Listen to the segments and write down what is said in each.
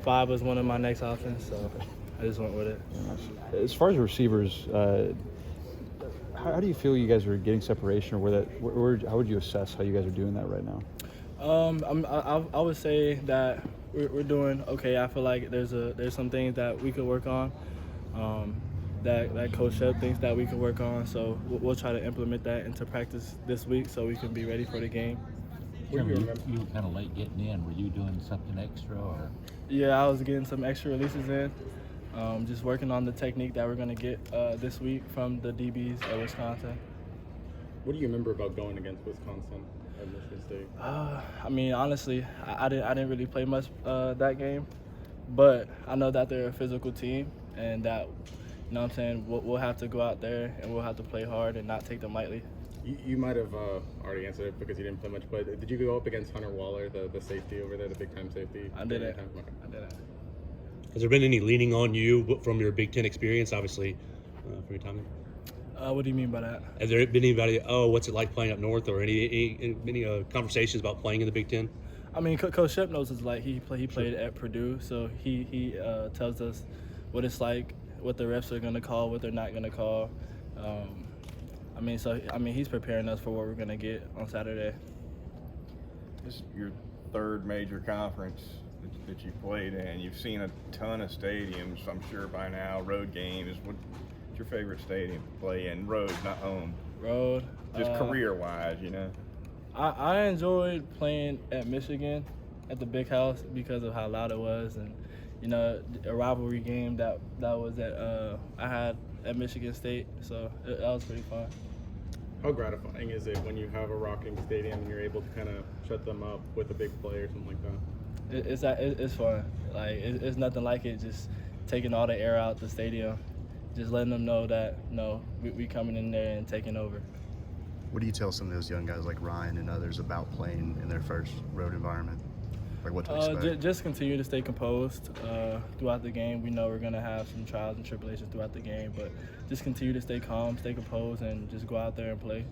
5 was one of my next options, so I just went with it. As far as receivers, how do you feel you guys are getting separation, or how would you assess how you guys are doing that right now? I would say that we're doing okay. I feel like there's some things that we could work on. That Coach Shep thinks that we can work on, so we'll try to implement that into practice this week so we can be ready for the game. Germie, you were kind of late getting in. Were you doing something extra, or? Yeah, I was getting some extra releases in, just working on the technique that we're going to get this week from the DBs at Wisconsin. What do you remember about going against Wisconsin at Michigan State? I mean, honestly, I didn't really play much that game, but I know that they're a physical team and that, you know what I'm saying, we'll have to go out there and we'll have to play hard and not take them lightly. You might have already answered it because you didn't play much, but did you go up against Hunter Waller, the safety over there, the big-time safety? I didn't. I didn't. Has there been any leaning on you from your Big Ten experience, obviously, from your time? What do you mean by that? Has there been anybody, what's it like playing up north, or any conversations about playing in the Big Ten? I mean, Coach Shep knows it's like. He played at Purdue, so he tells us what it's like, what the refs are going to call, what they're not going to call. He's preparing us for what we're going to get on Saturday. This is your third major conference that you've played in. You've seen a ton of stadiums, I'm sure by now, road games. What's your favorite stadium to play in? Road, not home. Road. Just career-wise, you know? I enjoyed playing at Michigan at the Big House because of how loud it was, and a rivalry game that was I had at Michigan State, so that was pretty fun. How gratifying is it when you have a rocking stadium and you're able to kind of shut them up with a big play or something like that? It's fun. Like it's nothing like it. Just taking all the air out the stadium, just letting them know that we coming in there and taking over. What do you tell some of those young guys like Ryan and others about playing in their first road environment? Like what to expect? Just continue to stay composed throughout the game. We know we're going to have some trials and tribulations throughout the game, but just continue to stay calm, stay composed, and just go out there and play.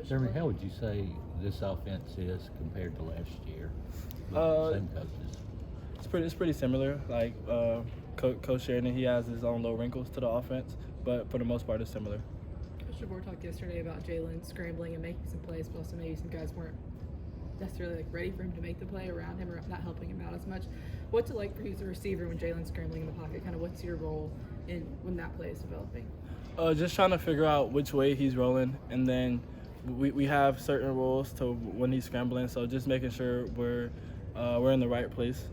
Germie, how would you say this offense is compared to last year? Same coaches. It's pretty similar. Like Coach Sheridan, he has his own little wrinkles to the offense, but for the most part, it's similar. Coach DeBoer talked yesterday about Jaylen scrambling and making some plays, but also maybe some guys weren't necessarily ready for him to make the play around him or not helping him out as much. What's it like for you as a receiver when Jaylen's scrambling in the pocket? Kind of what's your role when that play is developing? Just trying to figure out which way he's rolling, and then we have certain rules to when he's scrambling, so just making sure we're in the right place.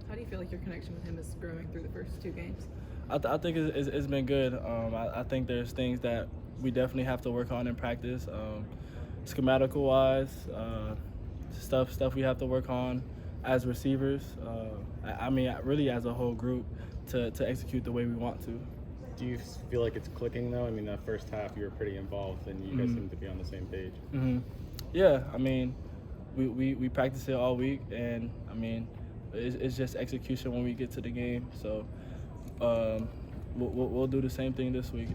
How do you feel like your connection with him is growing through the first 2 games? I think it's been good. I think there's things that we definitely have to work on in practice, schematical wise. Stuff we have to work on as receivers. Really as a whole group to execute the way we want to. Do you feel like it's clicking though? I mean, that first half you were pretty involved and you guys seem to be on the same page. Mm-hmm. Yeah, we practice it all week, and it's just execution when we get to the game. So we'll do the same thing this week.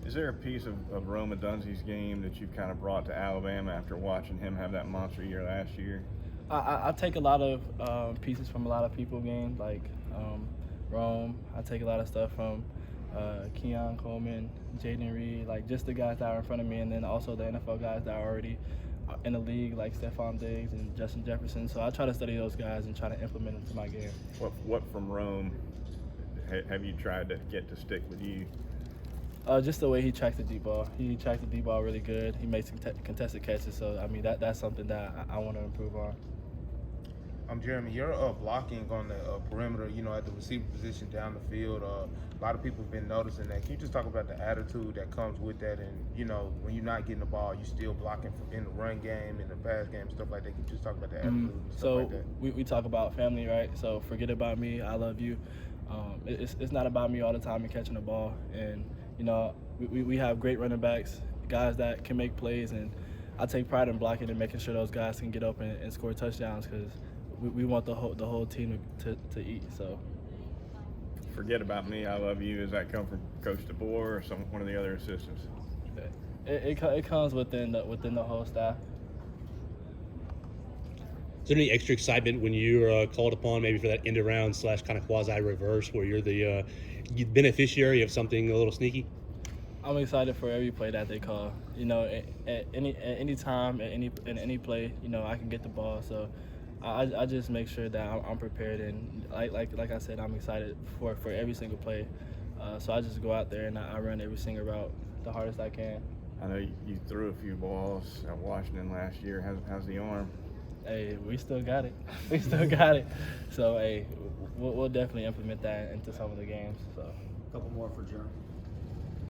Is there a piece of Rome Odunze's game that you've kind of brought to Alabama after watching him have that monster year last year? I take a lot of pieces from a lot of people games, like Rome. I take a lot of stuff from Keon Coleman, Jaden Reed, like just the guys that are in front of me, and then also the NFL guys that are already in the league, like Stephon Diggs and Justin Jefferson. So I try to study those guys and try to implement them to my game. What from Rome have you tried to get to stick with you? Just the way he tracked the deep ball. He tracked the deep ball really good. He makes contested catches. So, that's something that I want to improve on. Jeremy, you're blocking on the perimeter, at the receiver position down the field. A lot of people have been noticing that. Can you just talk about the attitude that comes with that? And, when you're not getting the ball, you're still blocking in the run game, in the pass game, stuff like that. Can you just talk about the attitude and stuff like that? We talk about family, right? So forget about me. I love you. It's not about me all the time and catching the ball. And, we have great running backs, guys that can make plays, and I take pride in blocking and making sure those guys can get open and score touchdowns because we want the whole team to eat. So Forget about me, I love you. Does that come from Coach DeBoer or one of the other assistants? It comes within the whole staff. Is there any extra excitement when you're called upon maybe for that end around / kind of quasi reverse where you're the beneficiary of something a little sneaky? I'm excited for every play that they call. You know, at any time, in any play, you know, I can get the ball. So I just make sure that I'm prepared, and like I said, I'm excited for every single play. So I just go out there and I run every single route the hardest I can. I know you threw a few balls at Washington last year. How's the arm? Hey, we still got it. We still got it. So hey, we'll definitely implement that into some of the games. So. A couple more for Germie.